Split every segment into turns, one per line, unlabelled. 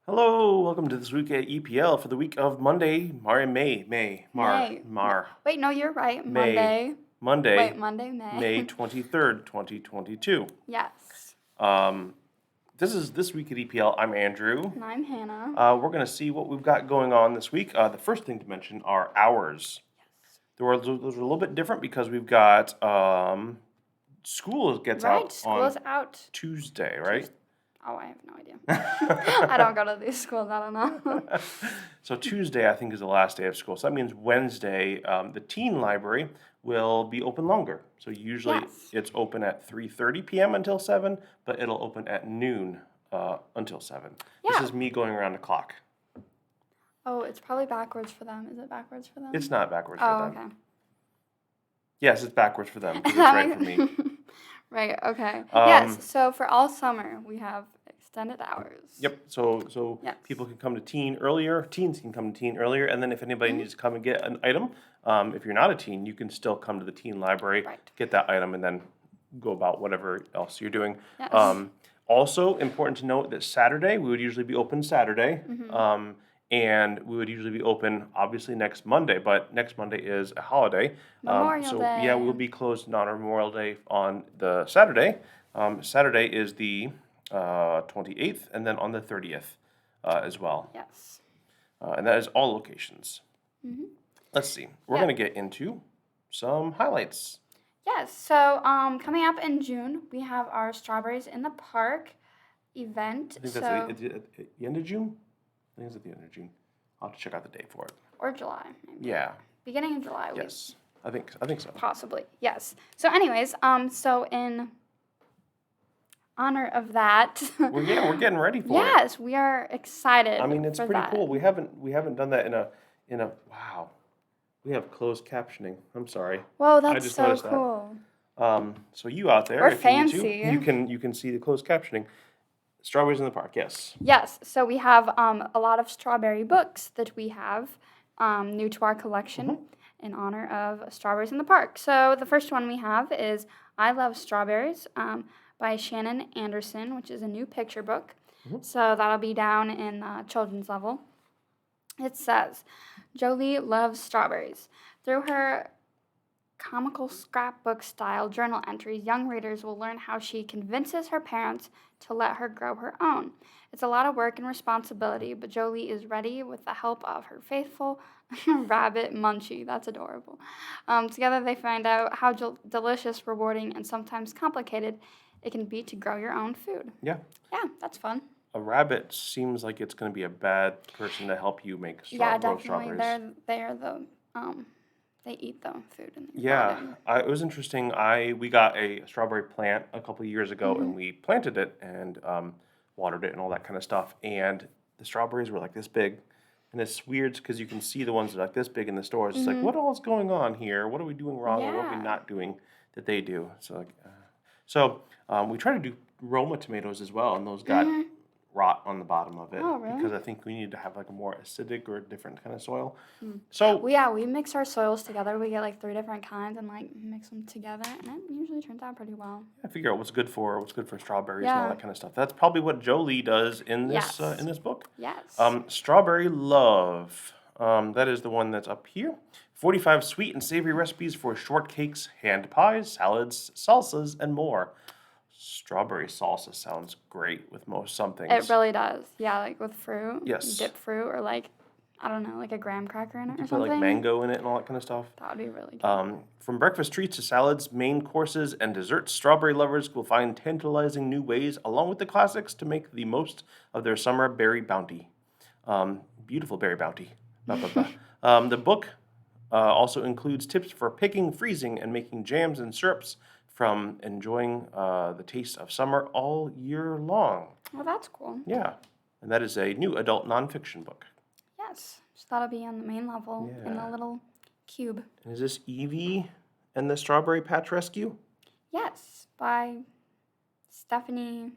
Hello, welcome to this week at EPL for the week of Monday,
May. Wait, no, you're right.
May,
Monday.
Monday,
Wait, Monday, May.
May 23rd, 2022.
Yes.
This week at EPL. I'm Andrew.
And I'm Hannah.
We're going to see what we've got going on this week. The first thing to mention are hours. Those are a little bit different because we've got school gets
Right,
out
school's
on
out.
Tuesday, right?
Oh, I have no idea. I don't go to these schools. I don't know.
So Tuesday, I think, is the last day of school. So that means Wednesday, the teen library will be open longer. So usually
Yes.
it's open at 3:30 p.m. until 7, but it'll open at noon until 7.
Yeah.
This is me going around the clock.
Oh, it's probably backwards for them. Is it backwards for them?
It's not backwards for
Oh,
them.
okay.
Yes, it's backwards for them because it's right for me.
Right, okay. Yes, so for all summer, we have extended hours.
Yep. So
Yes.
people can come to teen earlier. Teens can come to teen earlier, and then if anybody needs to come and get an item, if you're not a teen, you can still come to the teen library,
Right.
get that item, and then go about whatever else you're doing.
Yes.
Also important to note that Saturday we would usually be open Saturday, and we would usually be open obviously next Monday, but next Monday is a holiday.
Memorial
so
Day.
yeah, we'll be closed on our Memorial Day on the Saturday. Saturday is the 28th, and then on the 30th as well.
Yes.
And that is all locations. Let's see. We're going to get into some highlights.
Yes, so coming up in June, we have our Strawberries in the Park event.
I think that's at the end of June. I think it's at the end of June. I'll have to check out the date for it.
Or July, maybe.
Yeah.
Beginning of July.
Yes. I think so.
Possibly, yes. So anyways, so in honor of that.
We're getting ready for it.
Yes, we are excited.
I mean, it's
for
pretty
that.
cool. We haven't done that in a wow. We have closed captioning. I'm sorry.
Whoa,
I
that's
just
so
noticed that.
cool.
So you out there,
We're
if you need to,
fancy.
you can see the closed captioning. Strawberries in the Park, yes.
Yes, so we have a lot of strawberry books that we have new to our collection in honor of Strawberries in the Park. So the first one we have is I Love Strawberries by Shannon Anderson, which is a new picture book. So that'll be down in children's level. It says, Jolie loves strawberries. Through her comical scrapbook style journal entries, young readers will learn how she convinces her parents to let her grow her own. It's a lot of work and responsibility, but Jolie is ready with the help of her faithful rabbit Munchie. That's adorable. Together they find out how delicious, rewarding, and sometimes complicated it can be to grow your own food.
Yeah.
Yeah, that's fun.
A rabbit seems like it's going to be a bad person to help you make
Yeah,
grow
definitely.
strawberries.
They're the they eat the food in the
Yeah,
garden.
it was interesting. We got a strawberry plant a couple of years ago, and we planted it and watered it and all that kind of stuff. And the strawberries were like this big, and it's weird because you can see the ones that are like this big in the stores. It's like, what all is going on here? What are we doing wrong, or what are we
Yeah.
not doing that they do? So, we try to do Roma tomatoes as well, and those got rot on the bottom of it
Oh, really?
because I think we need to have like a more acidic or a different kind of soil. So.
Well, yeah, we mix our soils together. We get like 3 different kinds and like mix them together, and it usually turns out pretty well.
I figure out what's good for strawberries and all
Yeah.
that kind of stuff. That's probably what Jolie does in this
Yes.
in this book.
Yes.
Strawberry Love. That is the one that's up here. 45 sweet and savory recipes for shortcakes, hand pies, salads, salsas, and more. Strawberry salsa sounds great with some things.
It really does. Yeah, like with fruit.
Yes.
Dip fruit or like, I don't know, like a graham cracker in it or
Put
something.
like mango in it and all that kind of stuff.
That would be really good.
From breakfast treats to salads, main courses, and desserts, strawberry lovers will find tantalizing new ways, along with the classics, to make the most of their summer berry bounty. Beautiful berry bounty. Blah, blah, blah. The book also includes tips for picking, freezing, and making jams and syrups from enjoying the taste of summer all year long.
Well, that's cool.
Yeah, and that is a new adult nonfiction book.
Yes. So that'll be on the main level in the
Yeah.
little cube.
And is this Evie and the Strawberry Patch Rescue?
Yes, by Stephanie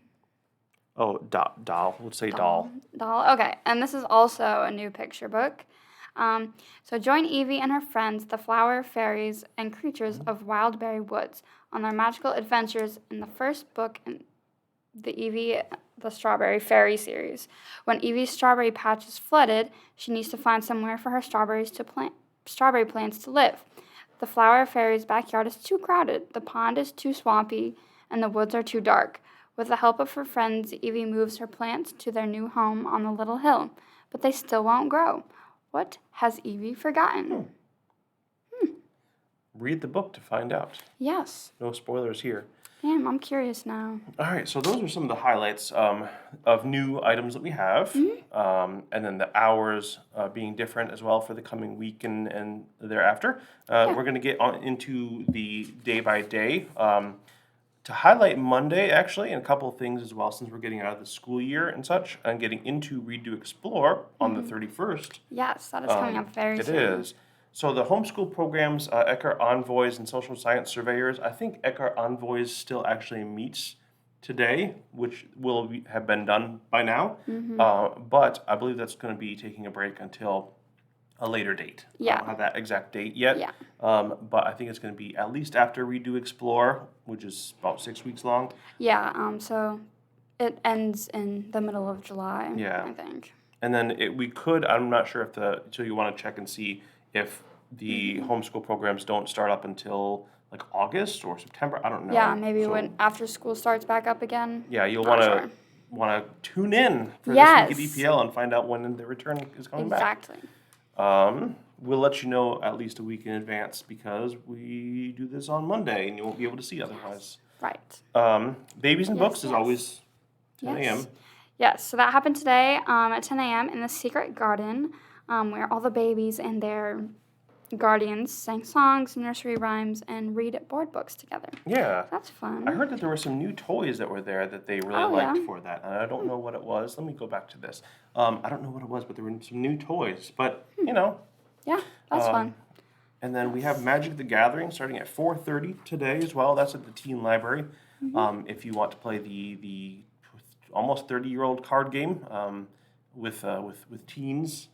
Oh, doll. Let's say doll.
Doll. Okay, and this is also a new picture book. So join Evie and her friends, the flower fairies and creatures of Wildberry Woods, on their magical adventures in the first book in the Evie the Strawberry Fairy series. When Evie's strawberry patch is flooded, she needs to find somewhere for her strawberry plants to live. The Flower Fairy's backyard is too crowded, the pond is too swampy, and the woods are too dark. With the help of her friends, Evie moves her plants to their new home on the little hill, but they still won't grow. What has Evie forgotten?
Read the book to find out.
Yes.
No spoilers here.
Damn, I'm curious now.
All right, so those are some of the highlights of new items that we have, and then the hours being different as well for the coming week and thereafter. We're going to get on into the day by day. To highlight Monday, actually, and a couple of things as well, since we're getting out of the school year and such, and getting into Read, Do, Explore on the 31st.
Yes, that is coming up very soon.
It is. So the homeschool programs, Eckhart Envoys and Social Science Surveyors, I think Eckhart Envoys still actually meets today, which will have been done by now. But I believe that's going to be taking a break until a later date.
Yeah.
I don't have that exact date yet.
Yeah.
But I think it's going to be at least after Read, Do, Explore, which is about 6 weeks long.
Yeah, so it ends in the middle of July, I think.
And then we could, I'm not sure so you want to check and see if the homeschool programs don't start up until like August or September. I don't know.
Yeah, maybe when after school starts back up again.
Yeah, you'll want to tune in for
Yes.
this week at EPL and find out when the return is coming back.
Exactly.
We'll let you know at least a week in advance because we do this on Monday and you won't be able to see otherwise.
Right.
Babies and Books is always 10 a.m.
Yes, so that happened today at 10 a.m. in the Secret Garden, where all the babies and their guardians sang songs, nursery rhymes, and read board books together.
Yeah.
That's fun.
I heard that there were some new toys that were there that they really liked for that. And I don't know what it was. Let me go back to this. I don't know what it was, but there were some new toys. But, you know.
Yeah, that's fun.
And then we have Magic the Gathering starting at 4:30 today as well. That's at the Teen Library. If you want to play the almost 30-year-old card game with teens.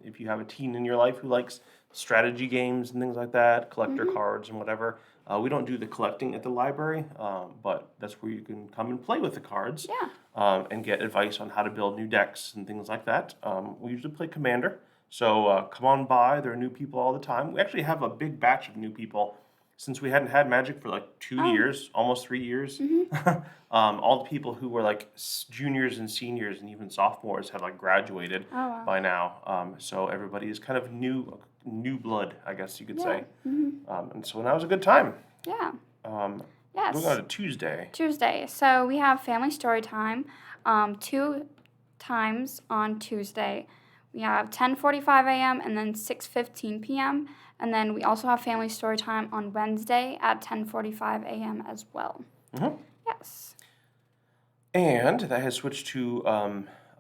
If you have a teen in your life who likes strategy games and things like that, collector cards and whatever. We don't do the collecting at the library, but that's where you can come and play with the cards and get advice on how to build new decks and things like that. We usually play Commander, so come on by. There are new people all the time. We actually have a big batch of new people since we hadn't had Magic for like 2 years, almost 3 years. All the people who were like juniors and seniors and even sophomores have like graduated by now. So everybody is kind of new blood, I guess you could say. And so that was a good time.
Yeah.
Yes. We're going to Tuesday.
Tuesday. So we have family story time 2 times on Tuesday. We have 10:45 a.m. and then 6:15 p.m. And then we also have family story time on Wednesday at 10:45 a.m. as well. Yes.
And that has switched to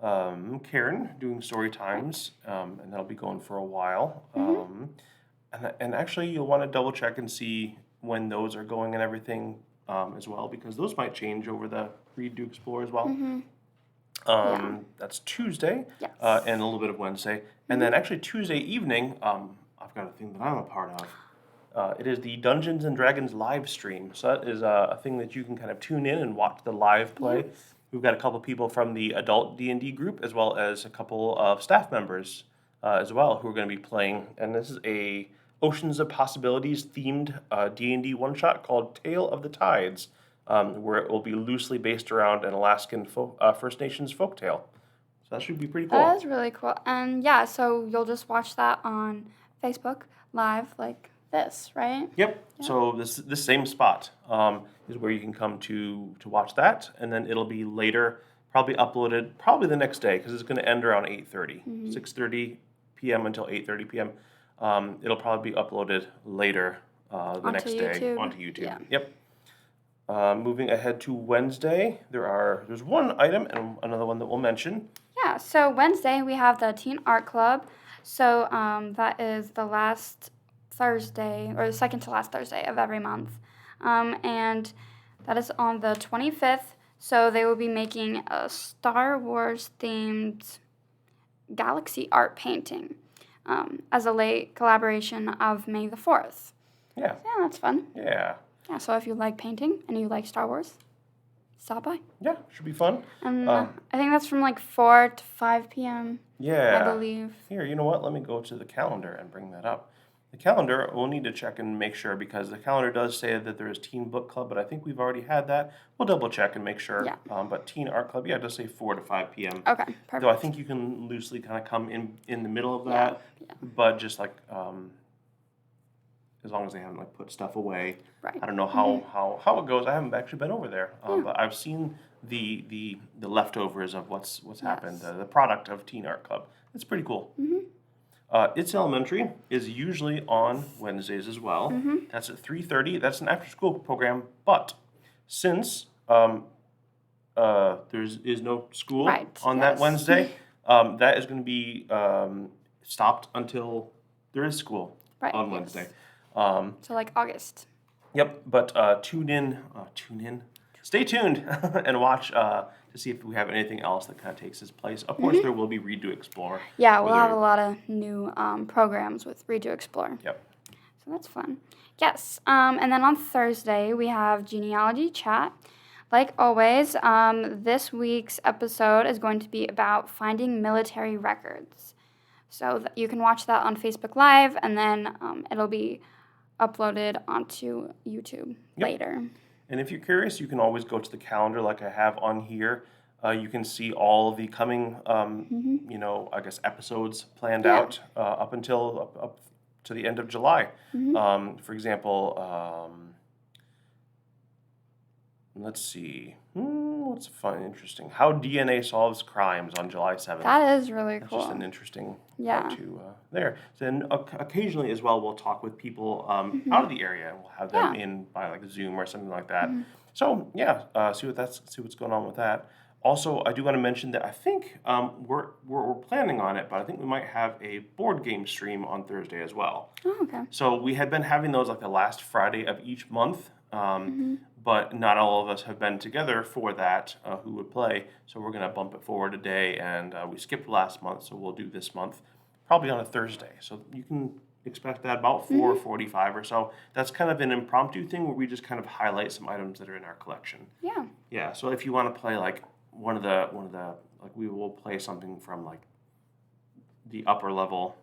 Karen doing story times, and that'll be going for a while. And actually, you'll want to double check and see when those are going and everything as well, because those might change over the Read, Do, Explore as well. That's Tuesday and a little bit of Wednesday. And then actually Tuesday evening, I've got a thing that I'm a part of. It is the Dungeons and Dragons live stream. So that is a thing that you can kind of tune in and watch the live play. We've got a couple people from the adult D&D group as well as a couple of staff members as well who are going to be playing. And this is a Oceans of Possibilities themed D&D one-shot called Tale of the Tides, where it will be loosely based around an Alaskan First Nations folktale. So that should be pretty cool.
That is really cool. And yeah, so you'll just watch that on Facebook Live like this, right?
Yep. So this same spot is where you can come to watch that, and then it'll be later, probably uploaded probably the next day because it's going to end around 8:30, 6:30 p.m. until 8:30 p.m. It'll probably be uploaded later the next day onto YouTube.
Yeah.
Yep. Moving ahead to Wednesday, there's one item and another one that we'll mention.
Yeah. So Wednesday we have the Teen Art Club. So that is the last Thursday, or the second to last Thursday of every month. And that is on the 25th. So they will be making a Star Wars themed galaxy art painting as a late collaboration of May the 4th.
Yeah.
Yeah, that's fun.
Yeah.
Yeah, so if you like painting and you like Star Wars, stop by.
Yeah, should be fun.
And I think that's from like 4 to 5 p.m., I
Yeah.
believe.
Here, you know what? Let me go to the calendar and bring that up. The calendar, we'll need to check and make sure because the calendar does say that there is Teen Book Club, but I think we've already had that. We'll double check and make sure.
Yeah.
But Teen Art Club, yeah, it does say 4 to 5 p.m.
Okay,
Though I
perfect.
think you can loosely kind of come in the middle of
Yeah,
that,
yeah.
but just like as long as they haven't like put stuff away.
Right.
I don't know how it goes. I haven't actually been over there,
Yeah.
but I've seen the leftovers of what's happened,
Yes.
the product of Teen Art Club. It's pretty cool. It's Elementary is usually on Wednesdays as well. That's at 3:30. That's an after-school program, but since there is no school
Right,
on that
yes.
Wednesday, that is going to be stopped until there is school
Right,
on
yes.
Wednesday.
So like August.
Yep, but tune in, stay tuned and watch to see if we have anything else that kind of takes its place. Of course, there will be Read to Explore.
Yeah, we'll
where
have
there-
a lot of new programs with Read to Explore.
Yep.
So that's fun. Yes. And then on Thursday, we have Genealogy Chat. Like always, this week's episode is going to be about finding military records. So you can watch that on Facebook Live, and then it'll be uploaded onto YouTube later.
And if you're curious, you can always go to the calendar like I have on here. You can see all of the coming, I guess, episodes planned out up until up to the end of July. For example, let's see. What's fun, interesting? How DNA solves crimes on July 7th.
That is really
That's
cool.
just an interesting
Yeah.
part to there. Then occasionally as well, we'll talk with people out of the area, and we'll have them in by like Zoom or something like that. So yeah, see what's going on with that. Also, I do want to mention that I think we're planning on it, but I think we might have a board game stream on Thursday as well.
Oh, okay.
So we had been having those like the last Friday of each month, but not all of us have been together for that who would play. So we're going to bump it forward a day, and we skipped last month, so we'll do this month, probably on a Thursday. So you can expect that about 4:45 or so. That's kind of an impromptu thing where we just kind of highlight some items that are in our collection.
Yeah.
Yeah. So if you want to play like one of the like we will play something from like the upper level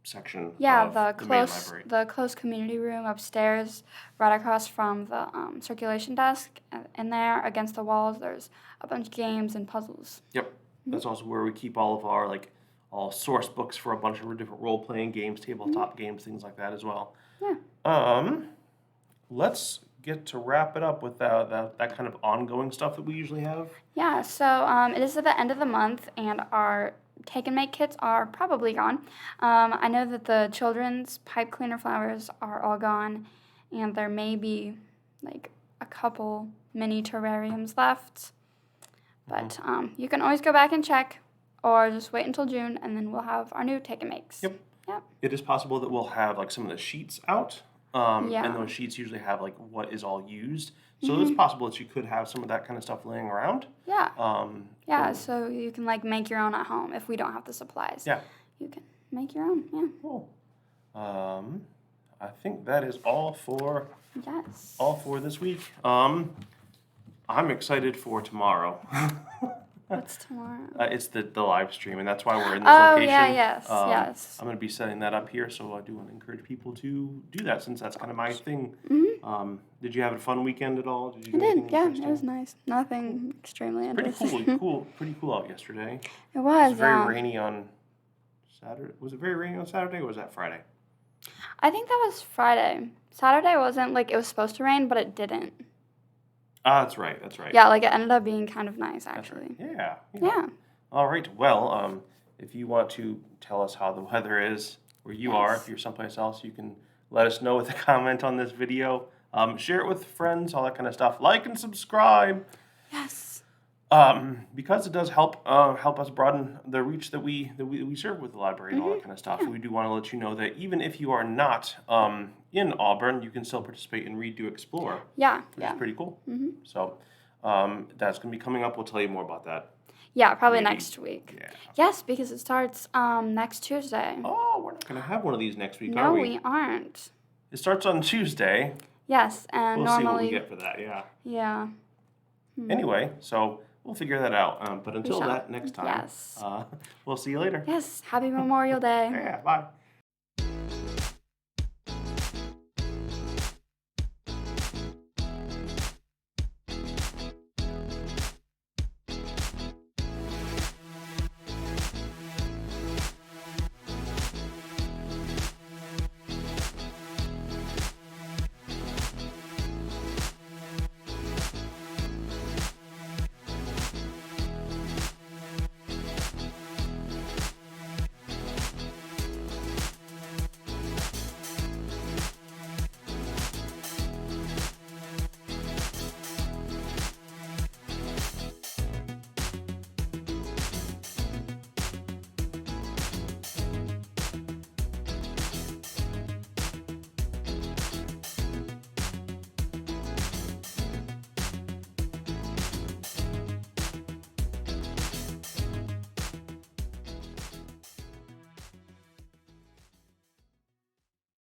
section
Yeah,
of
the
main
close
library.
the close community room upstairs, right across from the circulation desk. In there, against the walls, there's a bunch of games and puzzles.
Yep. That's also where we keep all of our like all source books for a bunch of different role playing games, tabletop games, things like that as well.
Yeah.
Let's get to wrap it up with that kind of ongoing stuff that we usually have.
Yeah. So it is at the end of the month, and our take and make kits are probably gone. I know that the children's pipe cleaner flowers are all gone, and there may be like a couple mini terrariums left. But you can always go back and check, or just wait until June, and then we'll have our new take and makes.
Yep.
Yep.
It is possible that we'll have like some of the sheets out.
Yeah.
And those sheets usually have like what is all used. So it's possible that you could have some of that kind of stuff laying around.
Yeah. Yeah,
cool.
so you can like make your own at home if we don't have the supplies.
Yeah.
You can make your own. Yeah.
Cool. I think that is all for
Yes.
this week. I'm excited for tomorrow.
What's tomorrow?
It's the live stream, and that's why we're in this
Oh,
location.
yeah, yes, yes.
I'm going to be setting that up here, so I do want to encourage people to do that since that's kind of my thing. Did you have a fun weekend at all? Did you
I
do
did.
anything
Yeah, it
interesting?
was nice. Nothing extremely
Pretty
interesting.
pretty cool out yesterday.
It
It
was.
was very rainy on Saturday. Was it very rainy on Saturday, or was that Friday?
I think that was Friday. Saturday wasn't like it was supposed to rain, but it didn't.
Ah, that's right. That's right.
Yeah, like it ended up being kind of nice
That's
actually.
right. Yeah.
Yeah.
All right. Well, if you want to tell us how the weather is where you are,
Yes.
if you're someplace else, you can let us know with a comment on this video. Share it with friends, all that kind of stuff. Like and subscribe.
Yes.
Because it does help us broaden the reach that we serve with the library and all that kind of stuff. We do want to let you know that even if you are not in Auburn, you can still participate in Read to Explore,
Yeah.
which
Yeah.
is pretty cool. So that's going to be coming up. We'll tell you more about that.
Yeah, probably
Maybe.
next week.
Yeah.
Yes, because it starts next Tuesday.
Oh, we're not going to have one of these next week,
No,
are we?
we aren't.
It starts on Tuesday.
Yes, and
We'll see what
normally
we get for that. Yeah.
yeah.
Anyway, so we'll figure that out. But until
shall.
that next time,
Yes.
we'll see you later.
Yes. Happy Memorial Day.
Yeah, bye.